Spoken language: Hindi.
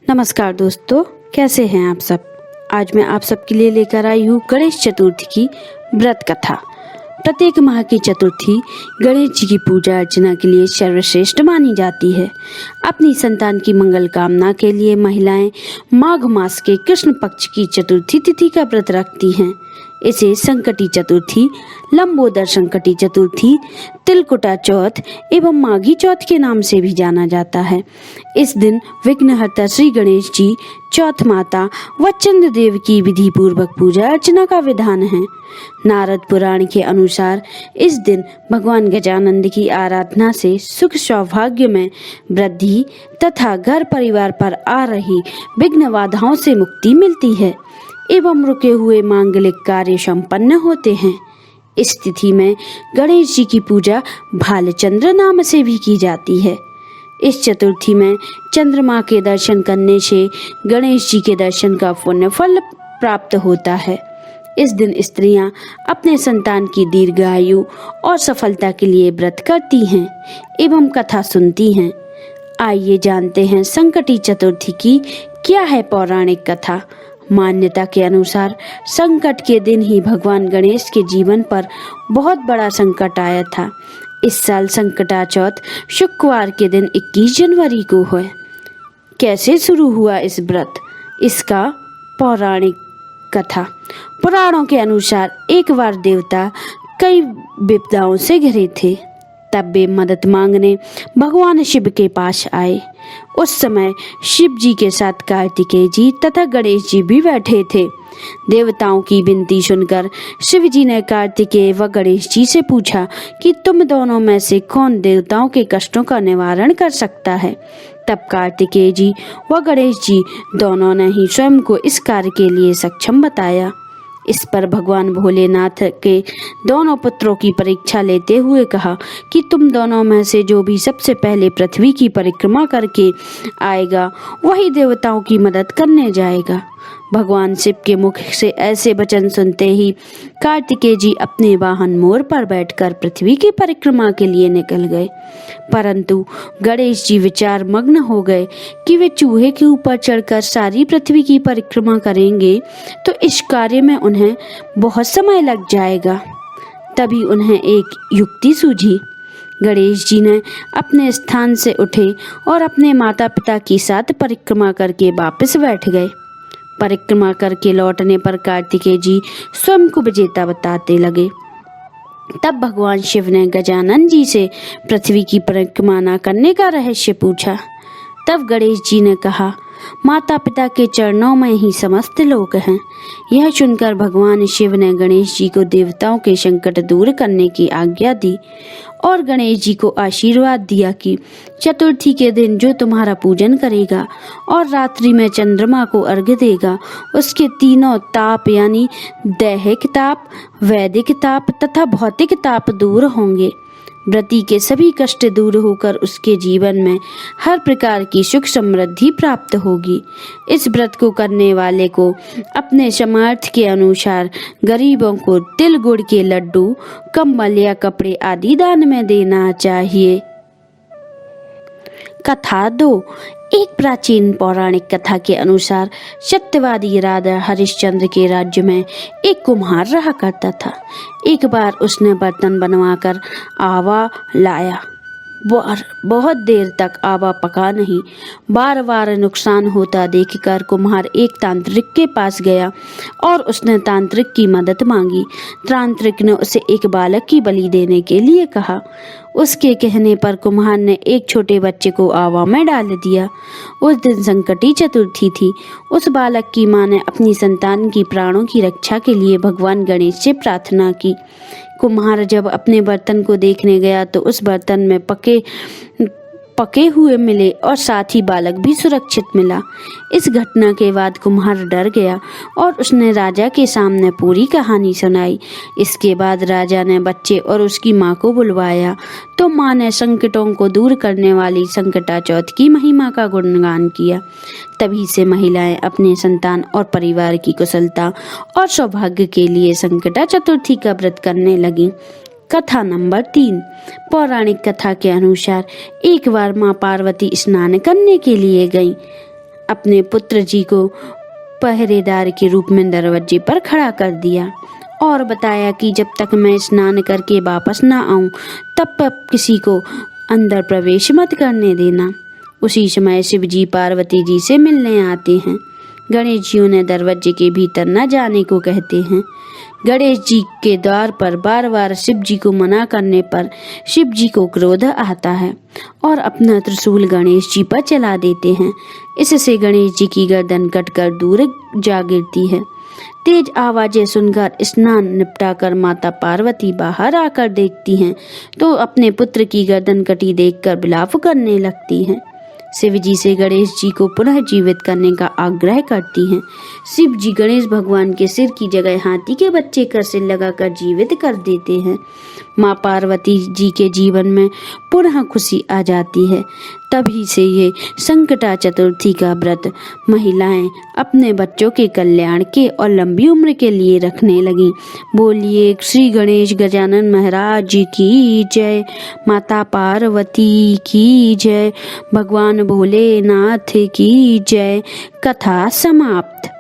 नमस्कार दोस्तों, कैसे हैं आप सब। आज मैं आप सबके लिए लेकर आई हूँ गणेश चतुर्थी की व्रत कथा। प्रत्येक माह की चतुर्थी गणेश जी की पूजा अर्चना के लिए सर्वश्रेष्ठ मानी जाती है। अपनी संतान की मंगल कामना के लिए महिलाएं माघ मास के कृष्ण पक्ष की चतुर्थी तिथि का व्रत रखती हैं। इसे संकटी चतुर्थी, लंबोदर संकटी चतुर्थी, तिलकुटा चौथ एवं माघी चौथ के नाम से भी जाना जाता है। इस दिन विघ्नहर्ता श्री गणेश जी, चौथ माता व चंद्रदेव की विधि पूर्वक पूजा अर्चना का विधान है। नारद पुराण के अनुसार इस दिन भगवान गजानंद की आराधना से सुख सौभाग्य में वृद्धि तथा घर परिवार पर आ रही विघ्न बाधाओं से मुक्ति मिलती है एवं रुके हुए मांगलिक कार्य संपन्न होते हैं। इस तिथि में गणेश जी की पूजा भालचंद्र नाम से भी की जाती है। इस चतुर्थी में चंद्रमा के दर्शन करने से गणेश जी के दर्शन का पुण्य फल प्राप्त होता है। इस दिन स्त्रियां अपने संतान की दीर्घायु और सफलता के लिए व्रत करती हैं एवं कथा सुनती हैं। आइए जानते हैं संकटी चतुर्थी की क्या है पौराणिक कथा। मान्यता के अनुसार संकट के दिन ही भगवान गणेश के जीवन पर बहुत बड़ा संकट आया था। इस साल संकटा चौथ शुक्रवार के दिन 21 जनवरी को है। कैसे शुरू हुआ इस व्रत, इसका पौराणिक कथा। पुराणों के अनुसार एक बार देवता कई विपदाओं से घिरे थे। तब वे मदद मांगने भगवान शिव के पास आए। उस समय शिव जी के साथ कार्तिकेय जी तथा गणेश जी भी बैठे थे। देवताओं की विनती सुनकर शिव जी ने कार्तिकेय व गणेश जी से पूछा कि तुम दोनों में से कौन देवताओं के कष्टों का निवारण कर सकता है। तब कार्तिकेय जी व गणेश जी दोनों ने ही स्वयं को इस कार्य के लिए सक्षम बताया। इस पर भगवान भोलेनाथ के दोनों पुत्रों की परीक्षा लेते हुए कहा कि तुम दोनों में से जो भी सबसे पहले पृथ्वी की परिक्रमा करके आएगा वही देवताओं की मदद करने जाएगा। भगवान शिव के मुख से ऐसे वचन सुनते ही कार्तिकेय जी अपने वाहन मोर पर बैठकर पृथ्वी की परिक्रमा के लिए निकल गए। परंतु गणेश जी विचार मग्न हो गए कि वे चूहे के ऊपर चढ़कर सारी पृथ्वी की परिक्रमा करेंगे तो इस कार्य में उन्हें बहुत समय लग जाएगा। तभी उन्हें एक युक्ति सूझी। गणेश जी ने अपने स्थान से उठे और अपने माता पिता के साथ परिक्रमा करके वापस बैठ गए। परिक्रमा करके लौटने पर कार्तिकेय जी स्वयं को विजेता बताते लगे। तब भगवान शिव ने गजानन जी से पृथ्वी की परिक्रमा न करने का रहस्य पूछा। तब गणेश जी ने कहा, माता पिता के चरणों में ही समस्त लोक हैं। यह सुनकर भगवान शिव ने गणेश जी को देवताओं के संकट दूर करने की आज्ञा दी और गणेश जी को आशीर्वाद दिया कि चतुर्थी के दिन जो तुम्हारा पूजन करेगा और रात्रि में चंद्रमा को अर्घ्य देगा उसके तीनों ताप यानी दैहिक ताप, वैदिक ताप तथा भौतिक ताप दूर होंगे। व्रती के सभी कष्ट दूर होकर उसके जीवन में हर प्रकार की सुख समृद्धि प्राप्त होगी। इस व्रत को करने वाले को अपने सामर्थ्य के अनुसार गरीबों को तिल गुड़ के लड्डू, कंबल या कपड़े आदि दान में देना चाहिए। कथा 2। एक प्राचीन पौराणिक कथा के अनुसार सत्यवादी राजा हरिश्चंद्र के राज्य में एक कुम्हार रहा करता था। एक बार उसने बर्तन बनवाकर आवा लाया। बहुत देर तक आवा पका नहीं। बार बार नुकसान होता देखकर कुम्हार एक तांत्रिक के पास गया और उसने तांत्रिक की मदद मांगी। तांत्रिक ने उसे एक बालक की बलि देने के लिए कहा। उसके कहने पर कुम्हार ने एक छोटे बच्चे को आवा में डाल दिया। उस दिन संकटी चतुर्थी थी। उस बालक की मां ने अपनी संतान की प्राणों की रक्षा के लिए भगवान गणेश से प्रार्थना की। कुम्हार जब अपने बर्तन को देखने गया तो उस बर्तन में पके हुए मिले और साथ ही बालक भी सुरक्षित मिला। इस घटना के बाद कुम्हार डर गया और उसने राजा के सामने पूरी कहानी सुनाई। इसके बाद राजा ने बच्चे और उसकी माँ को बुलवाया तो माँ ने संकटों को दूर करने वाली संकटा चौथ की महिमा का गुणगान किया। तभी से महिलाएं अपने संतान और परिवार की कुशलता और सौभाग्य के लिए संकटा चतुर्थी का व्रत करने लगी। कथा नंबर 3। पौराणिक कथा के अनुसार एक बार माँ पार्वती स्नान करने के लिए गईं। अपने पुत्र जी को पहरेदार के रूप में दरवाजे पर खड़ा कर दिया और बताया कि जब तक मैं स्नान करके वापस ना आऊं तब तक किसी को अंदर प्रवेश मत करने देना। उसी समय शिव जी पार्वती जी से मिलने आते हैं। गणेश जी उन्हें दरवाजे के भीतर न जाने को कहते हैं। गणेश जी के द्वार पर बार बार शिव जी को मना करने पर शिव जी को क्रोध आता है और अपना त्रिशूल गणेश जी पर चला देते हैं। इससे गणेश जी की गर्दन कटकर दूर जा गिरती है। तेज आवाजें सुनकर स्नान निपटाकर माता पार्वती बाहर आकर देखती हैं तो अपने पुत्र की गर्दन कटी देखकर विलाप करने लगती हैं। शिव जी से गणेश जी को पुनः जीवित करने का आग्रह करती हैं। शिव जी गणेश भगवान के सिर की जगह हाथी के बच्चे का सिर लगाकर जीवित कर देते हैं। माँ पार्वती जी के जीवन में पुनः खुशी आ जाती है। तभी से ये संकटा चतुर्थी का व्रत महिलाएं अपने बच्चों के कल्याण के और लंबी उम्र के लिए रखने लगी। बोलिए श्री गणेश गजानन महाराज जी की जय, माता पार्वती की जय, भगवान भोलेनाथ की जय। कथा समाप्त।